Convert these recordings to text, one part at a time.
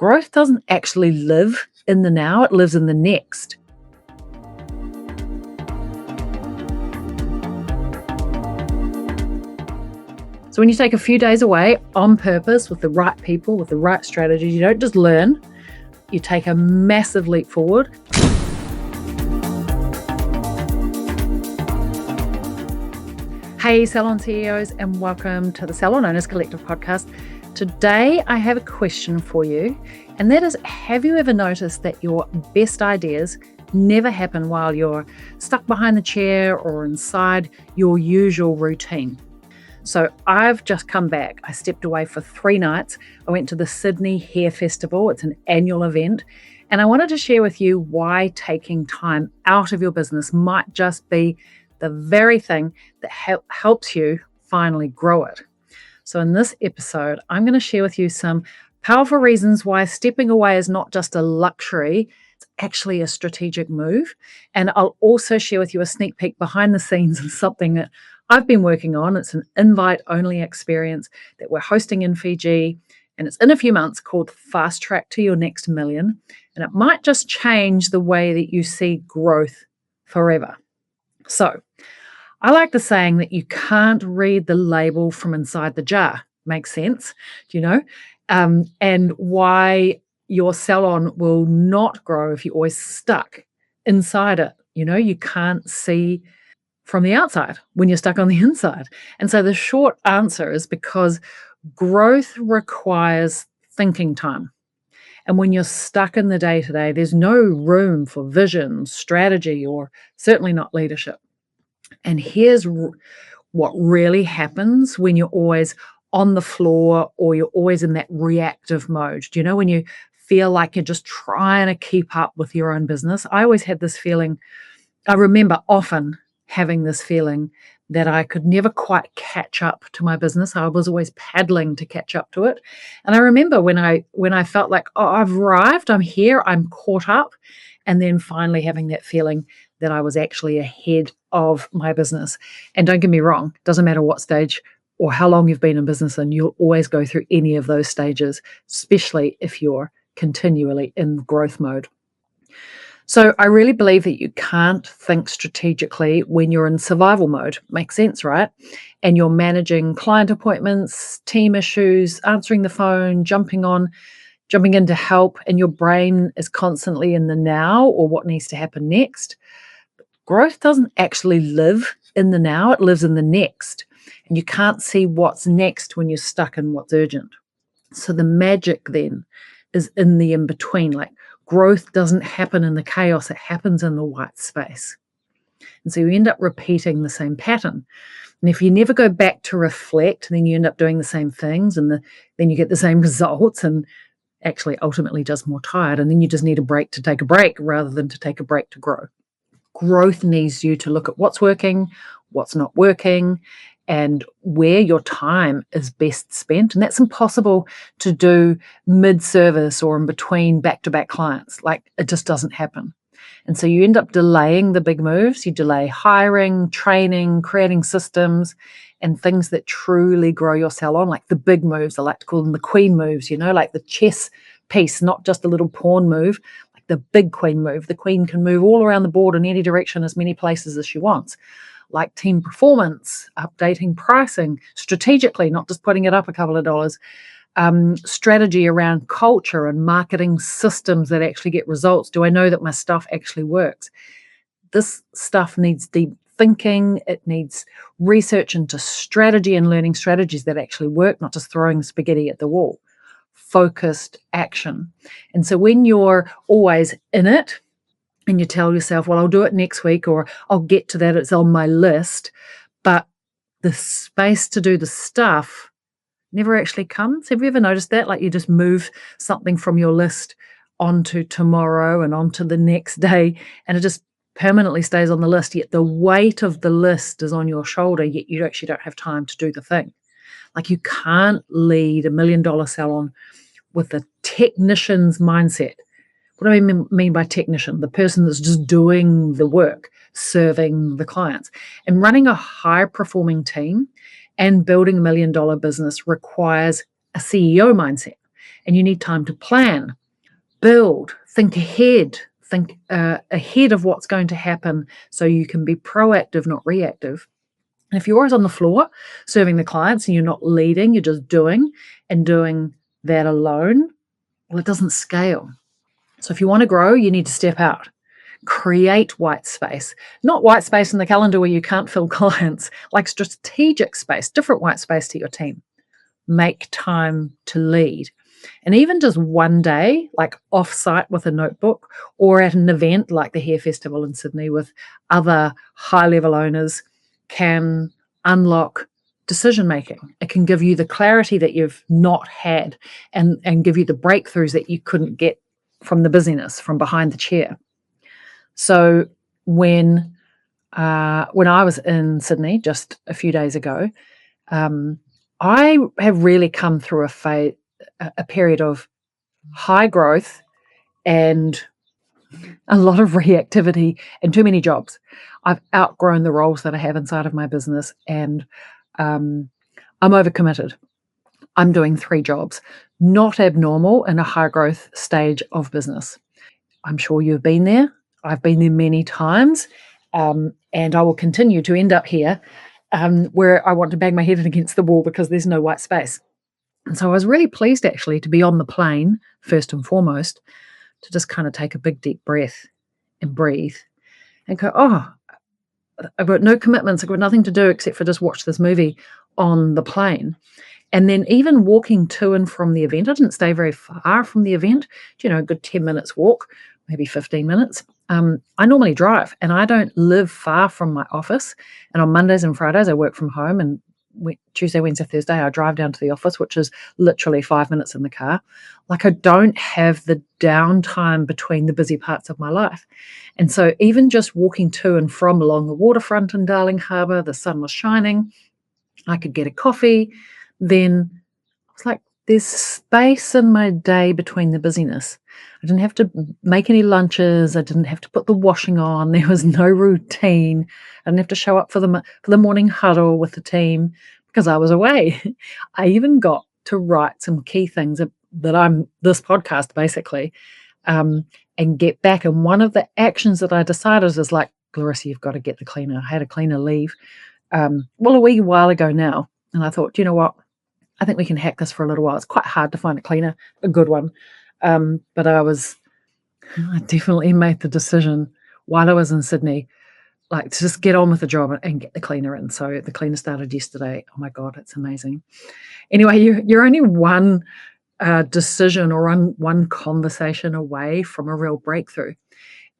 growth doesn't actually live in the now, it lives in the next. So when you take a few days away on purpose with the right people, with the right strategies, you don't just learn, you take a massive leap forward. Hey, Salon CEOs, and welcome to the Salon Owners Collective podcast. Today, I have a question for you, and that is, have you ever noticed that your best ideas never happen while you're stuck behind the chair or inside your usual routine? So I've just come back. I stepped away for 3 nights. I went to the Sydney Hair Festival. It's an annual event. And I wanted to share with you why taking time out of your business might just be the very thing that helps you finally grow it. So in this episode, I'm going to share with you some powerful reasons why stepping away is not just a luxury, it's actually a strategic move. And I'll also share with you a sneak peek behind the scenes of something that I've been working on. It's an invite-only experience that we're hosting in Fiji, and it's in a few months, called Fast Track to Your Next Million. And it might just change the way that you see growth forever. So I like the saying that you can't read the label from inside the jar. Makes sense, and why your salon will not grow if you're always stuck inside it. You can't see from the outside when you're stuck on the inside. And so the short answer is because growth requires thinking time. And when you're stuck in the day-to-day, there's no room for vision, strategy, or certainly not leadership. And here's what really happens when you're always on the floor or you're always in that reactive mode. When you feel like you're just trying to keep up with your own business? I always had this feeling. I remember often having this feeling that I could never quite catch up to my business. I was always paddling to catch up to it. And I remember when I felt like, oh, I've arrived, I'm here, I'm caught up, and then finally having that feeling that I was actually ahead of my business. And don't get me wrong, it doesn't matter what stage or how long you've been in business, and you'll always go through any of those stages, especially if you're continually in growth mode. So I really believe that you can't think strategically when you're in survival mode. Makes sense, right? And you're managing client appointments, team issues, answering the phone, jumping in to help, and your brain is constantly in the now or what needs to happen next. Growth doesn't actually live in the now, it lives in the next. And you can't see what's next when you're stuck in what's urgent. So the magic then is in the in-between. Like, growth doesn't happen in the chaos, it happens in the white space. And so you end up repeating the same pattern. And if you never go back to reflect, then you end up doing the same things, and then you get the same results, and actually ultimately just more tired. And then you just need a break to take a break rather than to take a break to grow. Growth needs you to look at what's working, what's not working, and where your time is best spent. And that's impossible to do mid-service or in between back-to-back clients. Like, it just doesn't happen. And so you end up delaying the big moves. You delay hiring, training, creating systems, and things that truly grow your salon, like the big moves. I like to call them the queen moves, like the chess piece, not just a little pawn move, like the big queen move. The queen can move all around the board in any direction, as many places as she wants. Like team performance, updating pricing strategically, not just putting it up a couple of dollars, strategy around culture and marketing systems that actually get results. Do I know that my stuff actually works? This stuff needs deep thinking. It needs research into strategy and learning strategies that actually work, not just throwing spaghetti at the wall. Focused action. And so when you're always in it, and you tell yourself, well, I'll do it next week, or I'll get to that, it's on my list, but the space to do the stuff never actually comes. Have you ever noticed that? Like, you just move something from your list onto tomorrow and onto the next day, and it just permanently stays on the list, yet the weight of the list is on your shoulder, yet you actually don't have time to do the thing. Like, you can't lead $1 million salon with a technician's mindset. What do I mean by technician? The person that's just doing the work, serving the clients. And running a high-performing team and building $1 million business requires a CEO mindset. and you need time to plan, build, think ahead of what's going to happen so you can be proactive, not reactive. And if you're always on the floor serving the clients and you're not leading, you're just doing that alone, well, it doesn't scale. So if you want to grow, you need to step out. Create white space, not white space in the calendar where you can't fill clients, like strategic space, different white space to your team. Make time to lead. And even just one day, like off-site with a notebook or at an event like the Hair Festival in Sydney with other high-level owners, can unlock decision-making. It can give you the clarity that you've not had and give you the breakthroughs that you couldn't get from the busyness, from behind the chair. So when I was in Sydney just a few days ago, I have really come through a period of high growth and a lot of reactivity and too many jobs. I've outgrown the roles that I have inside of my business, and I'm overcommitted. I'm doing 3 jobs, not abnormal in a high growth stage of business. I'm sure you've been there. I've been there many times, and I will continue to end up here where I want to bang my head against the wall because there's no white space. And so I was really pleased actually to be on the plane, first and foremost, to just kind of take a big deep breath and breathe and go, oh, I've got no commitments. I've got nothing to do except for just watch this movie on the plane. And then even walking to and from the event, I didn't stay very far from the event, a good 10 minutes walk, maybe 15 minutes. I normally drive and I don't live far from my office. And on Mondays and Fridays, I work from home, and Tuesday, Wednesday, Thursday, I drive down to the office, which is literally 5 minutes in the car. Like, I don't have the downtime between the busy parts of my life. And so even just walking to and from along the waterfront in Darling Harbour, the sun was shining, I could get a coffee. Then I was like, there's space in my day between the busyness. I didn't have to make any lunches. I didn't have to put the washing on. There was no routine. I didn't have to show up for the morning huddle with the team because I was away. I even got to write some key things that I'm this podcast basically, and get back. And one of the actions that I decided is like, Larissa, you've got to get the cleaner. I had a cleaner leave, a wee while ago now. And I thought, you know what? I think we can hack this for a little while. It's quite hard to find a cleaner, a good one. But I definitely made the decision while I was in Sydney, like, to just get on with the job and get the cleaner in. So the cleaner started yesterday. Oh my God, it's amazing. Anyway, you're only one decision or one conversation away from a real breakthrough.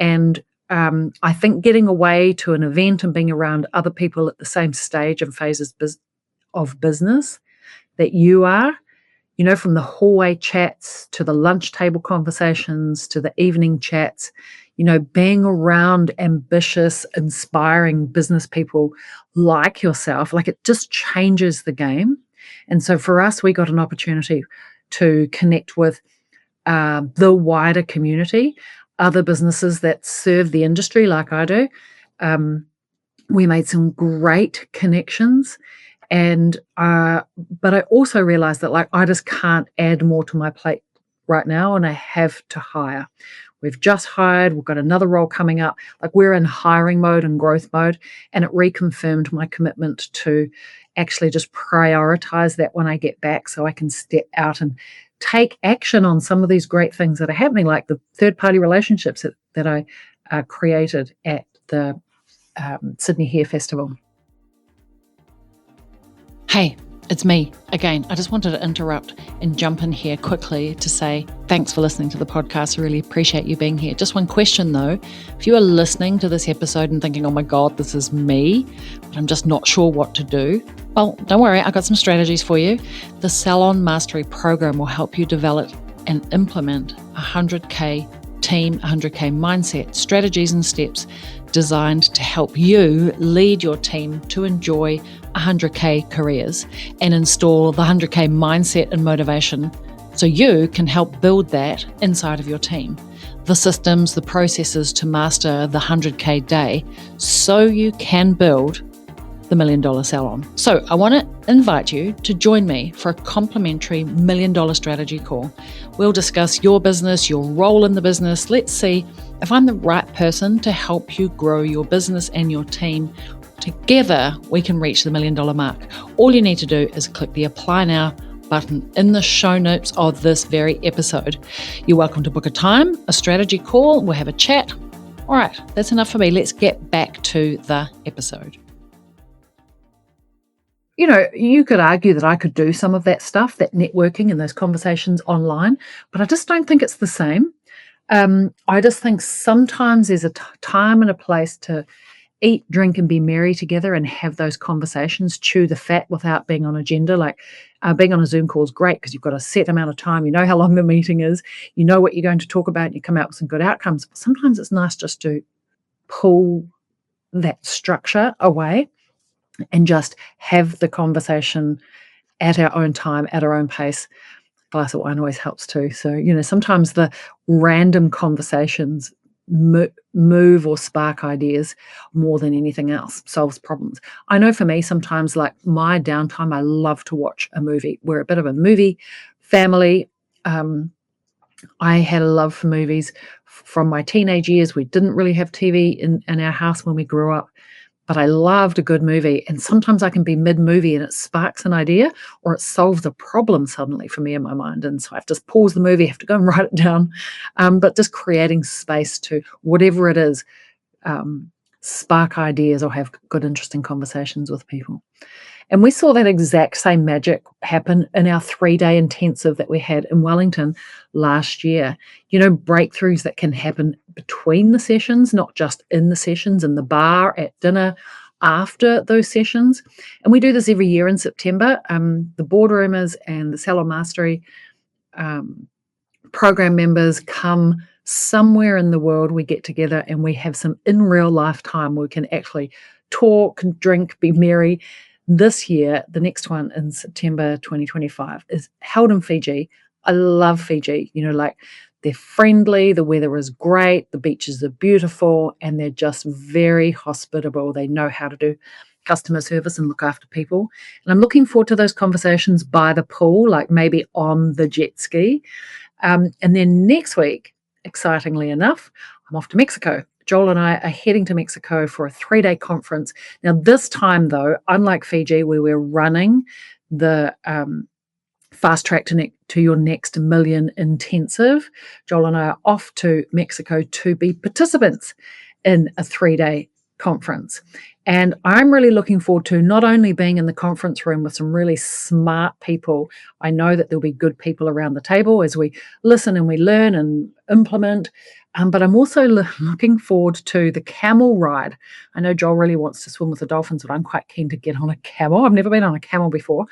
And I think getting away to an event and being around other people at the same stage and phases of business that you are, from the hallway chats to the lunch table conversations to the evening chats, being around ambitious, inspiring business people like yourself, like, it just changes the game. And so for us, we got an opportunity to connect with the wider community, other businesses that serve the industry like I do. We made some great connections. And but I also realized that, like, I just can't add more to my plate right now, and I have to hire. We've just hired, we've got another role coming up. Like, we're in hiring mode and growth mode, and it reconfirmed my commitment to actually just prioritize that when I get back so I can step out and take action on some of these great things that are happening, like the third-party relationships that I created at the Sydney Hair Festival. Hey, it's me again. I just wanted to interrupt and jump in here quickly to say thanks for listening to the podcast. I really appreciate you being here. Just one question though. If you are listening to this episode and thinking, oh my God, this is me, but I'm just not sure what to do, well, don't worry. I've got some strategies for you. The Salon Mastery Program will help you develop and implement 100K team, 100K mindset, strategies and steps designed to help you lead your team to enjoy 100K careers and install the 100K mindset and motivation so you can help build that inside of your team. The systems, the processes to master the 100K day so you can build the $1 Million Salon. So I want to invite you to join me for a complimentary $1 Million strategy call. We'll discuss your business, your role in the business. Let's see if I'm the right person to help you grow your business and your team. Together, we can reach the $1 Million mark. All you need to do is click the Apply Now button in the show notes of this very episode. You're welcome to book a time, a strategy call. We'll have a chat. All right, that's enough for me. Let's get back to the episode. You know, you could argue that I could do some of that stuff, that networking and those conversations online, but I just don't think it's the same. I just think sometimes there's a time and a place to eat, drink, and be merry together and have those conversations, chew the fat without being on agenda. Like being on a Zoom call is great because you've got a set amount of time. You know how long the meeting is. You know what you're going to talk about and you come out with some good outcomes. But sometimes it's nice just to pull that structure away and just have the conversation at our own time, at our own pace. A glass of wine always helps too. So, you know, sometimes the random conversations move or spark ideas more than anything else, solves problems. I know for me, sometimes like my downtime, I love to watch a movie. We're a bit of a movie family. I had a love for movies from my teenage years. We didn't really have TV in our house when we grew up, but I loved a good movie. And sometimes I can be mid-movie and it sparks an idea or it solves a problem suddenly for me in my mind. And so I have to pause the movie, have to go and write it down. But just creating space to whatever it is, spark ideas or have good, interesting conversations with people. And we saw that exact same magic happen in our 3-day intensive that we had in Wellington last year. You know, breakthroughs that can happen between the sessions, not just in the sessions, in the bar, at dinner, after those sessions. And we do this every year in September. The boardroomers and the Salon Mastery program members come somewhere in the world. We get together and we have some in real life time where we can actually talk, drink, be merry. This year, the next one in September 2025 is held in Fiji. I love Fiji. You know, like they're friendly, the weather is great, the beaches are beautiful, and they're just very hospitable. They know how to do customer service and look after people. And I'm looking forward to those conversations by the pool, like maybe on the jet ski. And then next week, excitingly enough, I'm off to Mexico. Joel and I are heading to Mexico for a 3-day conference. Now, this time, though, unlike Fiji, where we're running the fast track to your next million intensive, Joel and I are off to Mexico to be participants in a 3-day conference. And I'm really looking forward to not only being in the conference room with some really smart people. I know that there'll be good people around the table as we listen and we learn and implement. But I'm also looking forward to the camel ride. I know Joel really wants to swim with the dolphins, but I'm quite keen to get on a camel. I've never been on a camel before.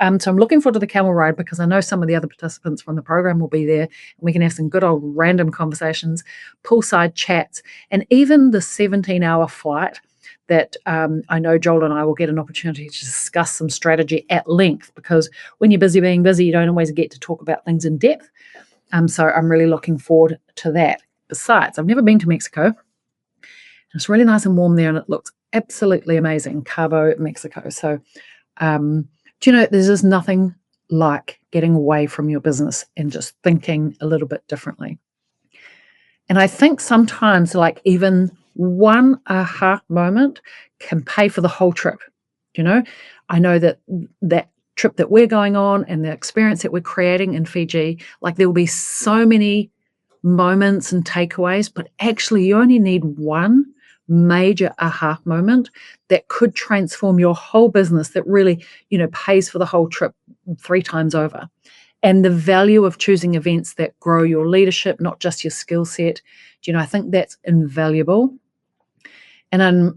So I'm looking forward to the camel ride because I know some of the other participants from the program will be there. And we can have some good old random conversations, poolside chats, and even the 17-hour flight that I know Joel and I will get an opportunity to discuss some strategy at length, because when you're busy being busy, you don't always get to talk about things in depth. So I'm really looking forward to that. Besides, I've never been to Mexico. It's really nice and warm there, and it looks absolutely amazing, Cabo, Mexico. So, do you know, there's just nothing like getting away from your business and just thinking a little bit differently. And I think sometimes, like, even one aha moment can pay for the whole trip. You know, I know that trip that we're going on and the experience that we're creating in Fiji, like, there will be so many moments and takeaways, but actually you only need one major aha moment that could transform your whole business, that really, you know, pays for the whole trip 3 times over. And the value of choosing events that grow your leadership, not just your skill set, you know, I think that's invaluable. And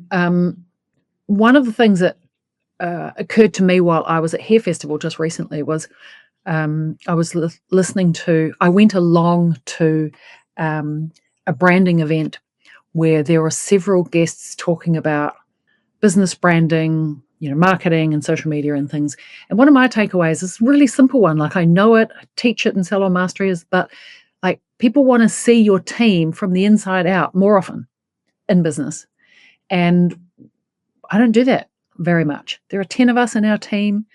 one of the things that occurred to me while I was at Hair Festival just recently was I was listening to, I went along to a branding event where there were several guests talking about business branding, you know, marketing and social media and things. And one of my takeaways is a really simple one. Like, I know it, I teach it in Salon Mastery, but like, people want to see your team from the inside out more often in business. And I don't do that. very much. There are 10 of us in our team.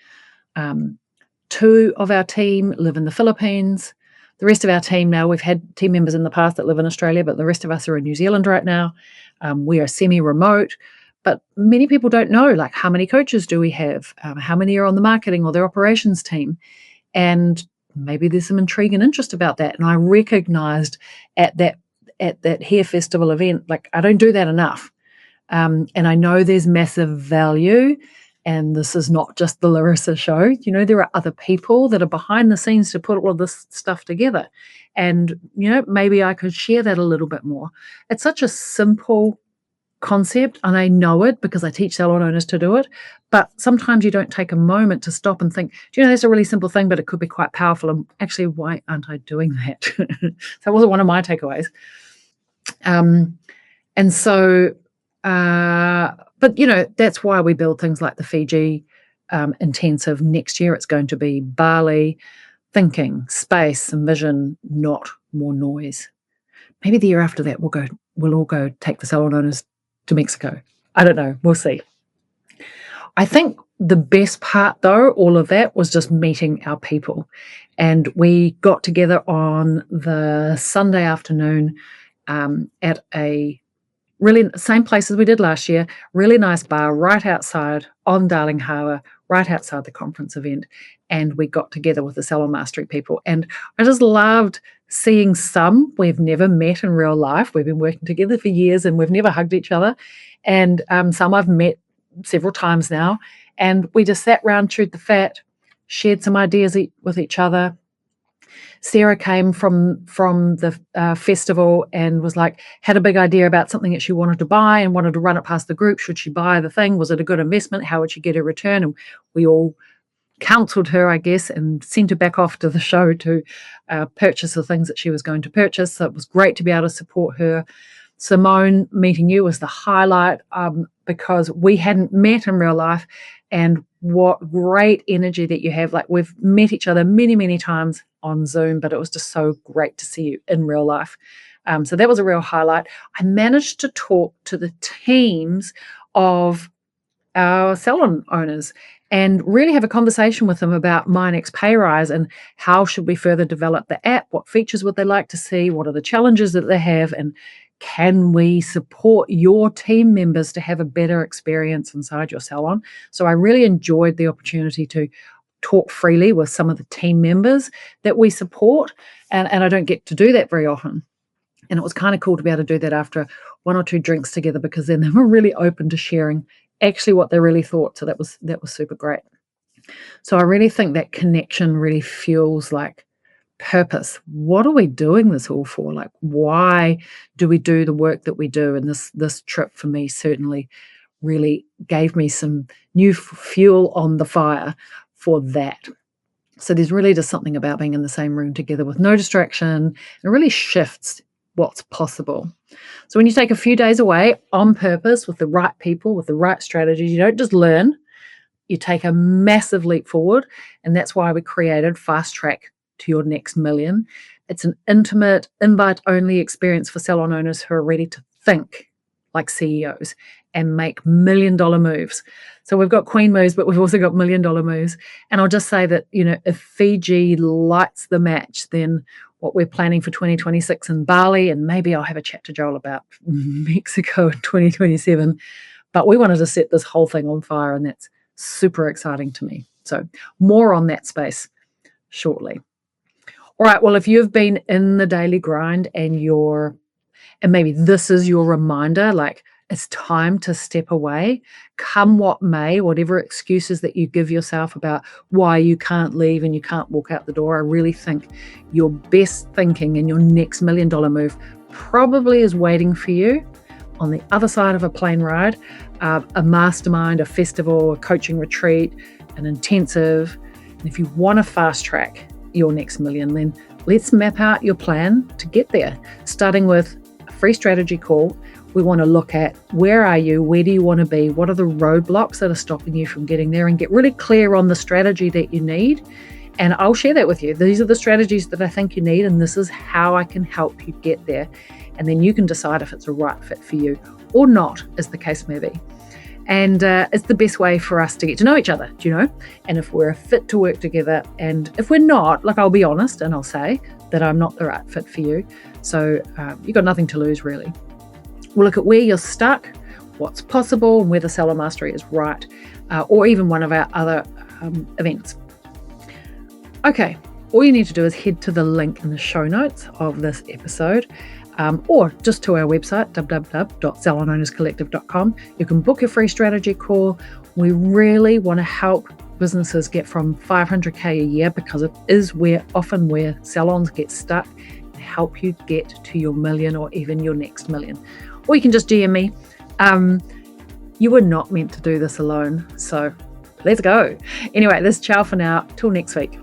2 of our team live in the Philippines. The rest of our team now, we've had team members in the past that live in Australia, but the rest of us are in New Zealand right now. We are semi-remote, but many people don't know, like, how many coaches do we have? How many are on the marketing or their operations team? And maybe there's some intrigue and interest about that. And I recognized at that hair festival event, like, I don't do that enough. And I know there's massive value. And this is not just the Larissa show. There are other people that are behind the scenes to put all of this stuff together. And, maybe I could share that a little bit more. It's such a simple concept, and I know it because I teach salon owners to do it. But sometimes you don't take a moment to stop and think, that's a really simple thing, but it could be quite powerful. And actually, why aren't I doing that? So that wasn't one of my takeaways. And so... but, that's why we build things like the Fiji intensive. Next year, it's going to be Bali, thinking, space and vision, not more noise. Maybe the year after that, we'll all go take the salon owners to Mexico. I don't know. We'll see. I think the best part, though, all of that was just meeting our people. And we got together on the Sunday afternoon at a really same place as we did last year, really nice bar right outside on Darling Harbour, right outside the conference event. And we got together with the Salon Mastery people. And I just loved seeing some we've never met in real life. We've been working together for years and we've never hugged each other. And some I've met several times now. And we just sat round, chewed the fat, shared some ideas with each other. Sarah came from the festival and was like, had a big idea about something that she wanted to buy and wanted to run it past the group. Should she buy the thing? Was it a good investment? How would she get a return? And we all counseled her, I guess, and sent her back off to the show to purchase the things that she was going to purchase. So it was great to be able to support her. Simone, meeting you was the highlight because we hadn't met in real life, and what great energy that you have. Like, we've met each other many, many times on Zoom, but it was just so great to see you in real life. So that was a real highlight. I managed to talk to the teams of our salon owners and really have a conversation with them about my next pay rise and how should we further develop the app, what features would they like to see, what are the challenges that they have, and can we support your team members to have a better experience inside your salon? So I really enjoyed the opportunity to talk freely with some of the team members that we support, and I don't get to do that very often. And it was kind of cool to be able to do that after 1 or 2 drinks together, because then they were really open to sharing actually what they really thought. So that was super great. So I really think that connection really fuels like purpose. What are we doing this all for? Like, why do we do the work that we do? And this trip for me certainly really gave me some new fuel on the fire for that. So there's really just something about being in the same room together with no distraction. It really shifts what's possible. So when you take a few days away on purpose with the right people, with the right strategies, you don't just learn, you take a massive leap forward. And that's why we created Fast Track to Your Next Million. It's an intimate, invite-only experience for salon owners who are ready to think like CEOs and make $1 million moves. So we've got queen moves, but we've also got $1 million moves. And I'll just say that, if Fiji lights the match, then what we're planning for 2026 in Bali, and maybe I'll have a chat to Joel about Mexico in 2027. But we wanted to set this whole thing on fire, and that's super exciting to me. So more on that space shortly. All right, well, if you've been in the daily grind and maybe this is your reminder, like, it's time to step away, come what may, whatever excuses that you give yourself about why you can't leave and you can't walk out the door. I really think your best thinking and your next $1 million move probably is waiting for you on the other side of a plane ride, a mastermind, a festival, a coaching retreat, an intensive. And if you want to fast track your next million, then let's map out your plan to get there, starting with a free strategy call. We want to look at where are you, where do you want to be, what are the roadblocks that are stopping you from getting there, and get really clear on the strategy that you need. And I'll share that with you. These are the strategies that I think you need, and this is how I can help you get there. And then you can decide if it's a right fit for you or not, as the case may be. And it's the best way for us to get to know each other, do you know? And if we're fit to work together, and if we're not, like, I'll be honest and I'll say that I'm not the right fit for you. So you've got nothing to lose, really. We'll look at where you're stuck, what's possible, and whether Salon Mastery is right, or even one of our other events. Okay, all you need to do is head to the link in the show notes of this episode, or just to our website, www.salonownerscollective.com. You can book a free strategy call. We really want to help businesses get from 500K a year, because it is often where salons get stuck, and help you get to your million or even your next million. Or you can just DM me. You were not meant to do this alone, so let's go. Anyway, this is ciao for now. Till next week.